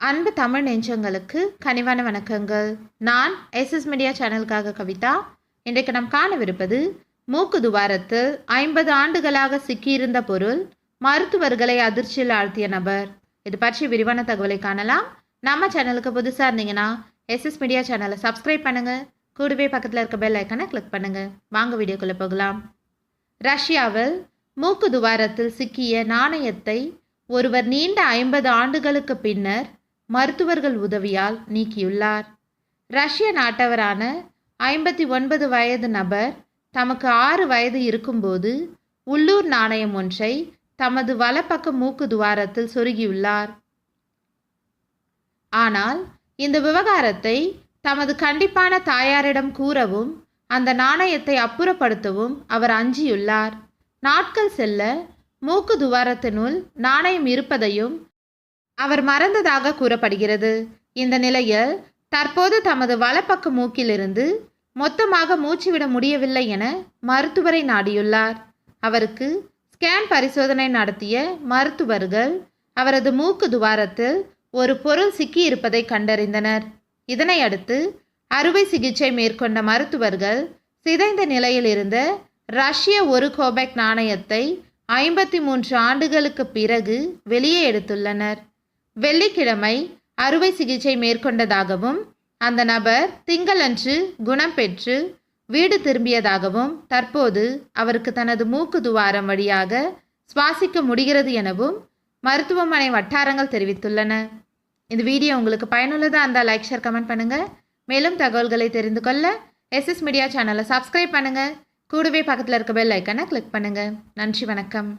அன்பு தமிழ் நெஞ்சங்களுக்கு கனிவான வணக்கங்கள். நான் எஸ்எஸ் மீடியா சேனலுக்காக கவிதா. இன்றைக்கு நாம் காணவிருப்பது மூக்கு துவாரத்தில் 50 ஆண்டுகளாக சிக்கியிருந்த பொருள் மருத்துவர்களை அதிர்ச்சியில் ஆழ்த்திய நபர். இது பற்றி விரிவான தகவலை காணலாம். நம்ம சேனலுக்கு புதுசாக இருந்தீங்கன்னா எஸ்எஸ் மீடியா சேனலை சப்ஸ்கிரைப் பண்ணுங்க. கூடவே பக்கத்தில் இருக்க பெல் ஐக்கனை கிளிக் பண்ணுங்க. வாங்க வீடியோக்குள்ளே போகலாம். ரஷ்யாவில் மூக்கு துவாரத்தில் சிக்கிய நாணயத்தை ஒருவர் நீண்ட 50 ஆண்டுகளுக்கு பின்னர் மருத்துவர்கள் உதவியால் நீக்கியுள்ளார். ரஷ்ய நாட்டவரான 59 வயது நபர் தமக்கு 6 வயது இருக்கும்போது உள்ளூர் நாணயம் ஒன்றை தமது வலப்பக்க மூக்கு துவாரத்தில் சொருகியுள்ளார். ஆனால் இந்த விவகாரத்தை தமது கண்டிப்பான தாயாரிடம் கூறவும் அந்த நாணயத்தை அப்புறப்படுத்தவும் அவர் அஞ்சியுள்ளார். நாட்கள் செல்ல மூக்கு துவாரத்தினுள் நாணயம் இருப்பதையும் அவர் மறந்ததாக கூறப்படுகிறது. இந்த நிலையில் தற்போது தமது வலப்பக்க மூக்கிலிருந்து மொத்தமாக மூச்சுவிட முடியவில்லை என மருத்துவரை நாடியுள்ளார். அவருக்கு ஸ்கேன் பரிசோதனை நடத்திய மருத்துவர்கள் அவரது மூக்கு துவாரத்தில் ஒரு பொருள் சிக்கியிருப்பதை கண்டறிந்தனர். இதனை அடுத்து அறுவை சிகிச்சை மேற்கொண்ட மருத்துவர்கள் சிதைந்த நிலையில் இருந்த ரஷ்ய 1 கோபெக் நாணயத்தை 53 ஆண்டுகளுக்கு பிறகு வெளியே எடுத்துள்ளனர். வெள்ளிக்கிழமை அறுவை சிகிச்சை மேற்கொண்டதாகவும் அந்த நபர் திங்களன்று குணம் பெற்று வீடு திரும்பியதாகவும் தற்போது அவருக்கு தனது மூக்கு துவாரம் வழியாக சுவாசிக்க முடிகிறது எனவும் மருத்துவமனை வட்டாரங்கள் தெரிவித்துள்ளன. இந்த வீடியோ உங்களுக்கு பயனுள்ளதாக இருந்தால் லைக், ஷேர், கமெண்ட் பண்ணுங்கள். மேலும் தகவல்களை தெரிந்து கொள்ள எஸ்எஸ் மீடியா சேனலை சப்ஸ்கிரைப் பண்ணுங்கள். கூடவே பக்கத்தில் இருக்க பெல் ஐக்கனை கிளிக் பண்ணுங்கள். நன்றி, வணக்கம்.